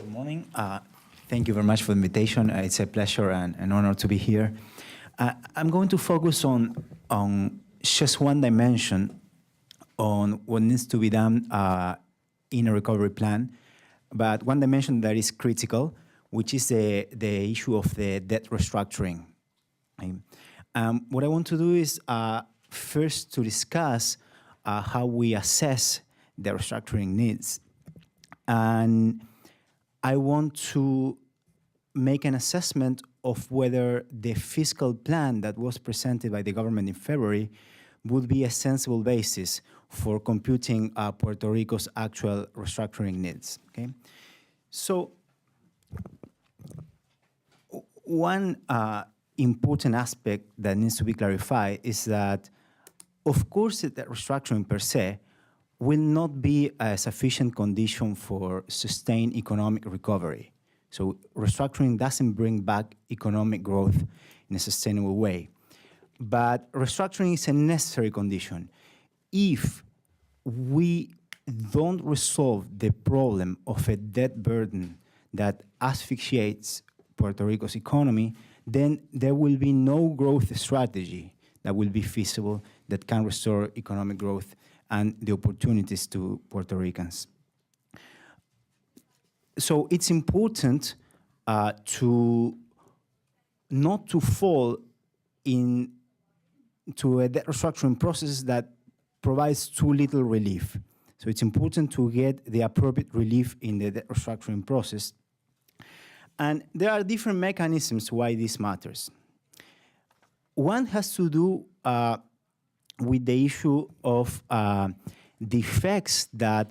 Good morning. Thank you very much for the invitation. It's a pleasure and an honor to be here. I'm going to focus on just one dimension on what needs to be done in a recovery plan, but one dimension that is critical, which is the issue of the debt restructuring. What I want to do is first to discuss how we assess the restructuring needs. And I want to make an assessment of whether the fiscal plan that was presented by the government in February would be a sensible basis for computing Puerto Rico's actual restructuring needs. Okay, so one important aspect that needs to be clarified is that, of course, the restructuring per se will not be a sufficient condition for sustained economic recovery. So restructuring doesn't bring back economic growth in a sustainable way. But restructuring is a necessary condition. If we don't resolve the problem of a debt burden that asphyxiates Puerto Rico's economy, then there will be no growth strategy that will be feasible that can restore economic growth and the opportunities to Puerto Ricans. So it's important to not to fall into a debt restructuring process that provides too little relief. So it's important to get the appropriate relief in the debt restructuring process. And there are different mechanisms why this matters. One has to do with the issue of the effects that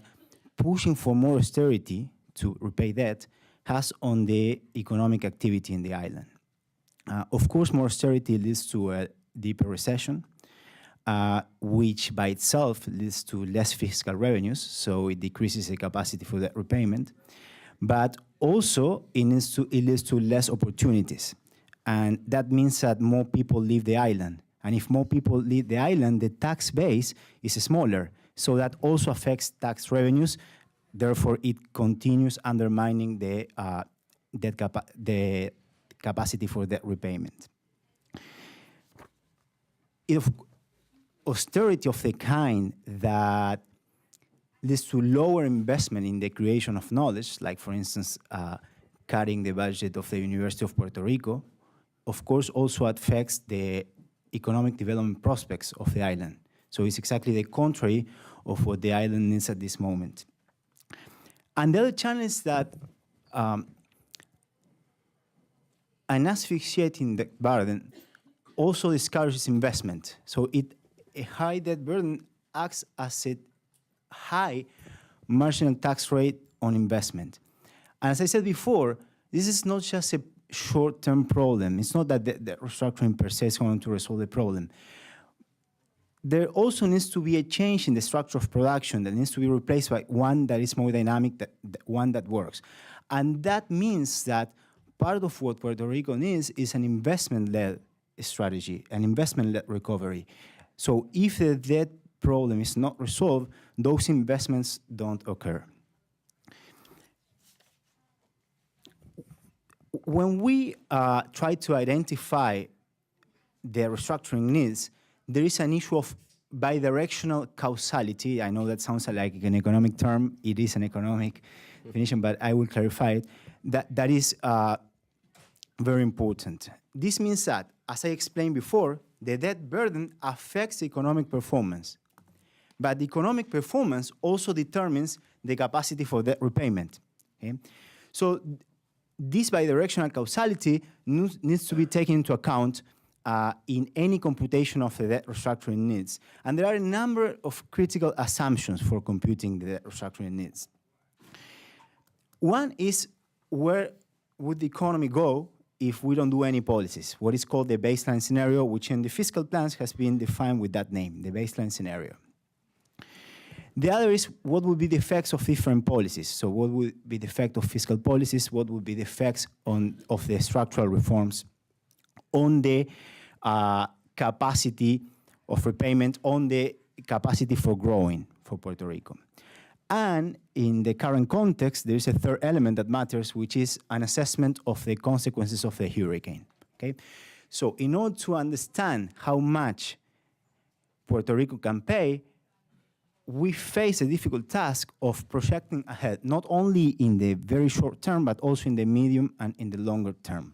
pushing for more austerity to repay debt has on the economic activity in the island. Of course, more austerity leads to a deeper recession, which by itself leads to less fiscal revenues, so it decreases the capacity for debt repayment. But also, it leads to less opportunities. And that means that more people leave the island. And if more people leave the island, the tax base is smaller. So that also affects tax revenues. Therefore, it continues undermining the capacity for debt repayment. If austerity of the kind that leads to lower investment in the creation of knowledge, like, for instance, cutting the budget of the University of Puerto Rico, of course, also affects the economic development prospects of the island. So it's exactly the contrary of what the island needs at this moment. And the other challenge is that an asphyxiating debt burden also discourages investment. So a high debt burden acts as a high marginal tax rate on investment. And as I said before, this is not just a short-term problem. It's not that the restructuring per se is going to resolve the problem. There also needs to be a change in the structure of production that needs to be replaced by one that is more dynamic, one that works. And that means that part of what Puerto Rico needs is an investment-led strategy, an investment-led recovery. So if the debt problem is not resolved, those investments don't occur. When we try to identify the restructuring needs, there is an issue of bidirectional causality. I know that sounds like an economic term. It is an economic definition, but I will clarify it. That is very important. This means that, as I explained before, the debt burden affects economic performance. But the economic performance also determines the capacity for debt repayment. Okay? So this bidirectional causality needs to be taken into account in any computation of the debt restructuring needs. And there are a number of critical assumptions for computing the debt restructuring needs. One is, where would the economy go if we don't do any policies? What is called the baseline scenario, which in the fiscal plans has been defined with that name, the baseline scenario. The other is, what would be the effects of different policies? So what would be the effect of fiscal policies? What would be the effects of the structural reforms on the capacity of repayment, on the capacity for growing for Puerto Rico? And in the current context, there is a third element that matters, which is an assessment of the consequences of the hurricane. Okay? So in order to understand how much Puerto Rico can pay, we face a difficult task of projecting ahead, not only in the very short term, but also in the medium and in the longer term.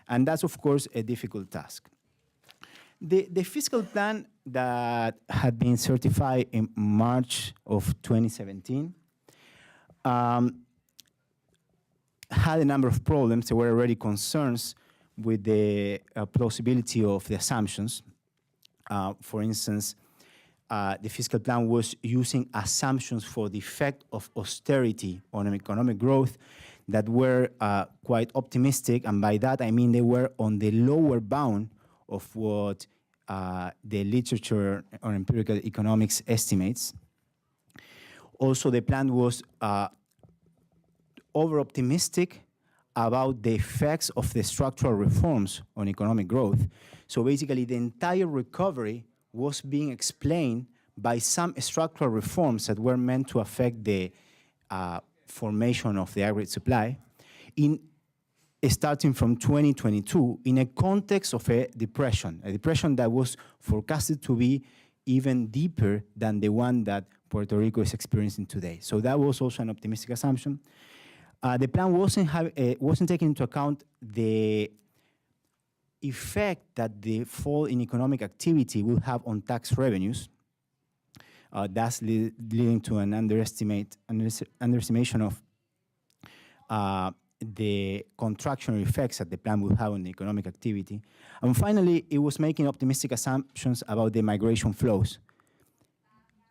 And that's, of course, a difficult task. The fiscal plan that had been certified in March of 2017 had a number of problems. There were already concerns with the plausibility of the assumptions. For instance, the fiscal plan was using assumptions for the effect of austerity on economic growth that were quite optimistic, and by that I mean they were on the lower bound of what the literature on empirical economics estimates. Also, the plan was over-optimistic about the effects of the structural reforms on economic growth. So basically, the entire recovery was being explained by some structural reforms that were meant to affect the formation of the aggregate supply starting from 2022 in a context of a depression that was forecasted to be even deeper than the one that Puerto Rico is experiencing today. So that was also an optimistic assumption. The plan wasn't taking into account the effect that the fall in economic activity will have on tax revenues. That's leading to an underestimation of the contractionary effects that the plan will have on the economic activity. And finally, it was making optimistic assumptions about the migration flows.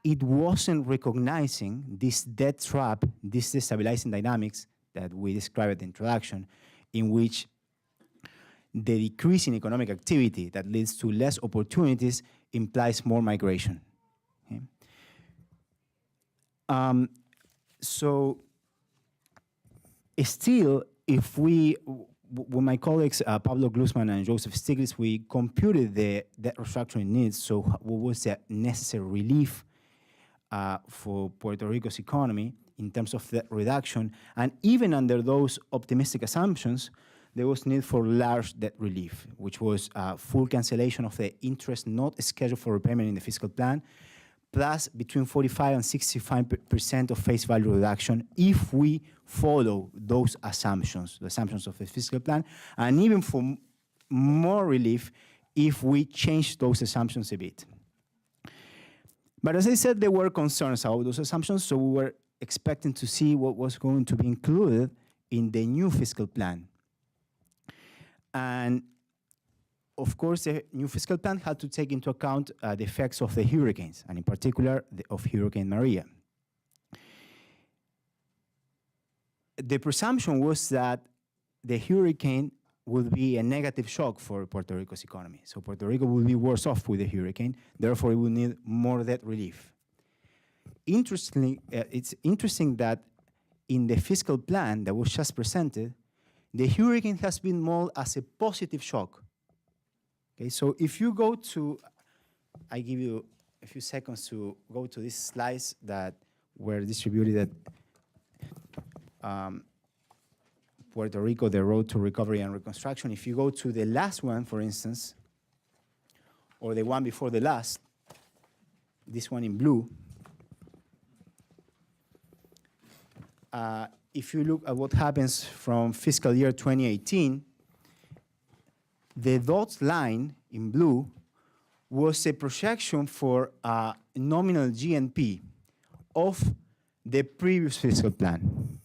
It wasn't recognizing this debt trap, this destabilizing dynamics that we described at the introduction, in which the decrease in economic activity that leads to less opportunities implies more migration. Okay? So still, if we, with my colleagues, Pablo Guzman and Joseph Stiglitz, we computed the debt restructuring needs, so what was the necessary relief for Puerto Rico's economy in terms of debt reduction, and even under those optimistic assumptions, there was need for large debt relief, which was full cancellation of the interest not scheduled for repayment in the fiscal plan, plus between 45 and 65% of face value reduction if we follow those assumptions, the assumptions of the fiscal plan, and even for more relief if we change those assumptions a bit. But as I said, there were concerns about those assumptions, so we were expecting to see what was going to be included in the new fiscal plan. And of course, the new fiscal plan had to take into account the effects of the hurricanes, and in particular, of Hurricane Maria. The presumption was that the hurricane would be a negative shock for Puerto Rico's economy. So Puerto Rico will be worse off with the hurricane, therefore it will need more debt relief. Interestingly, it's interesting that in the fiscal plan that was just presented, the hurricane has been modeled as a positive shock. Okay, so if you go to, I give you a few seconds to go to these slides that were distributed at Puerto Rico, the road to recovery and reconstruction. If you go to the last one, for instance, or the one before the last, this one in blue, if you look at what happens from fiscal year 2018, the dotted line in blue was a projection for nominal GNP of the previous fiscal plan.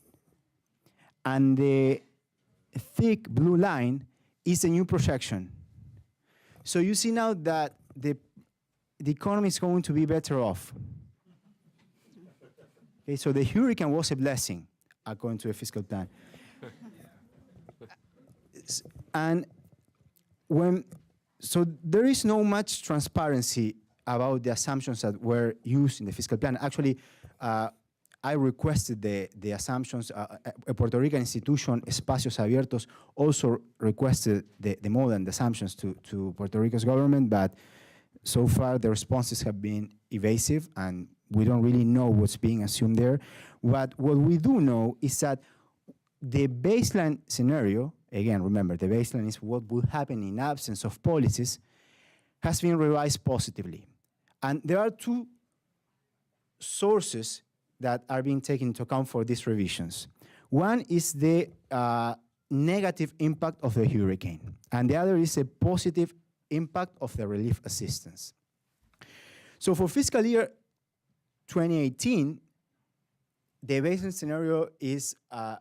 And the thick blue line is a new projection. So you see now that the economy is going to be better off. Okay, so the hurricane was a blessing, according to the fiscal plan. And so there is no much transparency about the assumptions that were used in the fiscal plan. Actually, I requested the assumptions. A Puerto Rican institution, Espacios Abiertos, also requested the model and the assumptions to Puerto Rico's government, but so far the responses have been evasive, and we don't really know what's being assumed there. What we do know is that the baseline scenario, again, remember, the baseline is what would happen in absence of policies, has been revised positively. And there are two sources that are being taken into account for these revisions. One is the negative impact of the hurricane, and the other is a positive impact of the relief assistance. So for fiscal year 2018, the baseline scenario is a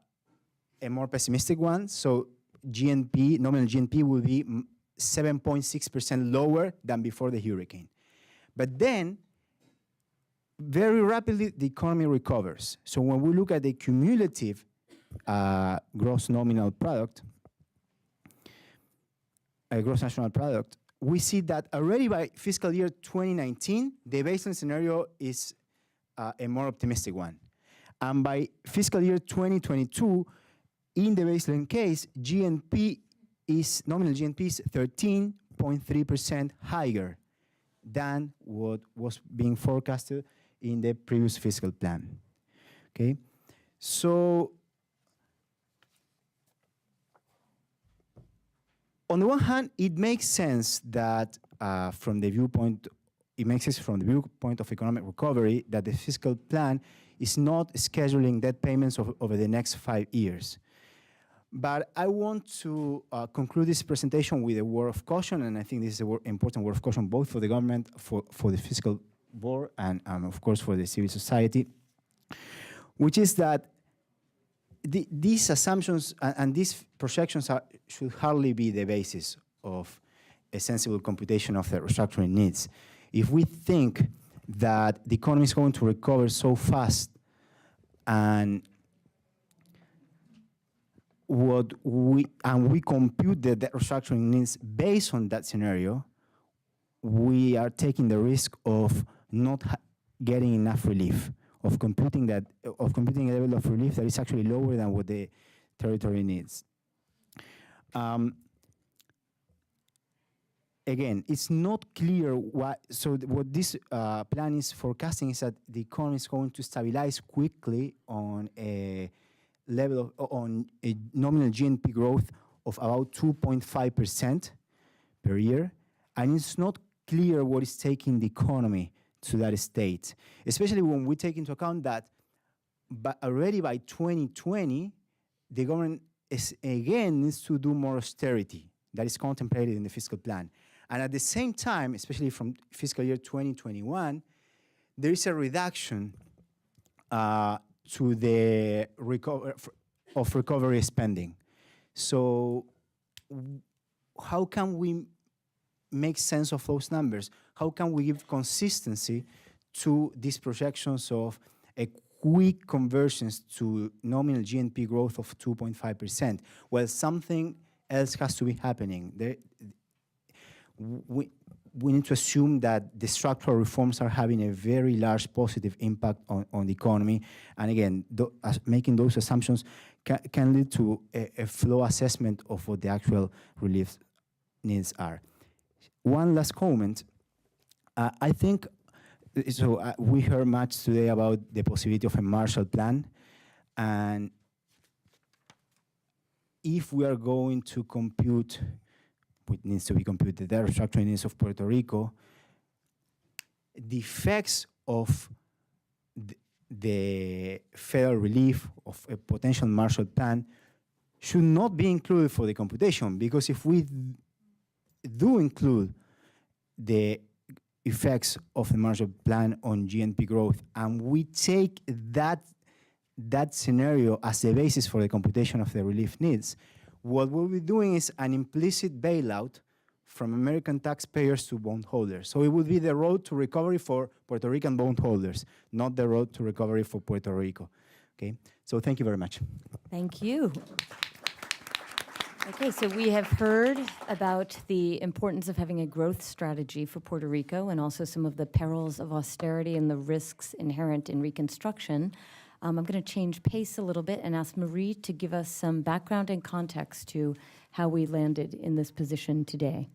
more pessimistic one. So GNP, nominal GNP will be 7.6% lower than before the hurricane. But then, very rapidly, the economy recovers. So when we look at the cumulative gross nominal product, gross national product, we see that already by fiscal year 2019, the baseline scenario is a more optimistic one. And by fiscal year 2022, in the baseline case, nominal GNP is 13.3% higher than what was being forecasted in the previous fiscal plan. Okay, so on the one hand, it makes sense that from the viewpoint of economic recovery that the fiscal plan is not scheduling debt payments over the next 5 years. But I want to conclude this presentation with a word of caution, and I think this is an important word of caution both for the government, for the fiscal board, and of course for the civil society, which is that these assumptions and these projections should hardly be the basis of a sensible computation of the restructuring needs. If we think that the economy is going to recover so fast, and we compute the debt restructuring needs based on that scenario, we are taking the risk of not getting enough relief, of computing a level of relief that is actually lower than what the territory needs. Again, it's not clear why. So what this plan is forecasting is that the economy is going to stabilize quickly on a level on a nominal GNP growth of about 2.5% per year, and it's not clear what is taking the economy to that state, especially when we take into account that already by 2020, the government needs to do more austerity that is contemplated in the fiscal plan. And at the same time, especially from fiscal year 2021, there is a reduction to the recovery spending. So how can we make sense of those numbers? How can we give consistency to these projections of a quick conversions to nominal GNP growth of 2.5%? Well, something else has to be happening. We need to assume that the structural reforms are having a very large positive impact on the economy. And again, making those assumptions can lead to a flow assessment of what the actual relief needs are. One last comment. I think, we heard much today about the possibility of a Marshall Plan. And if we are going to compute what needs to be computed, the restructuring needs of Puerto Rico, the effects of the federal relief of a potential Marshall Plan should not be included for the computation, because if we do include the effects of the Marshall Plan on GNP growth, and we take that scenario as the basis for the computation of the relief needs, what we'll be doing is an implicit bailout from American taxpayers to bondholders. So it would be the road to recovery for Puerto Rican bondholders, not the road to recovery for Puerto Rico. Okay, so thank you very much. Thank you. Okay, so we have heard about the importance of having a growth strategy for Puerto Rico and also some of the perils of austerity and the risks inherent in reconstruction. I'm going to change pace a little bit and ask Marie to give us some background and context to how we landed in this position today.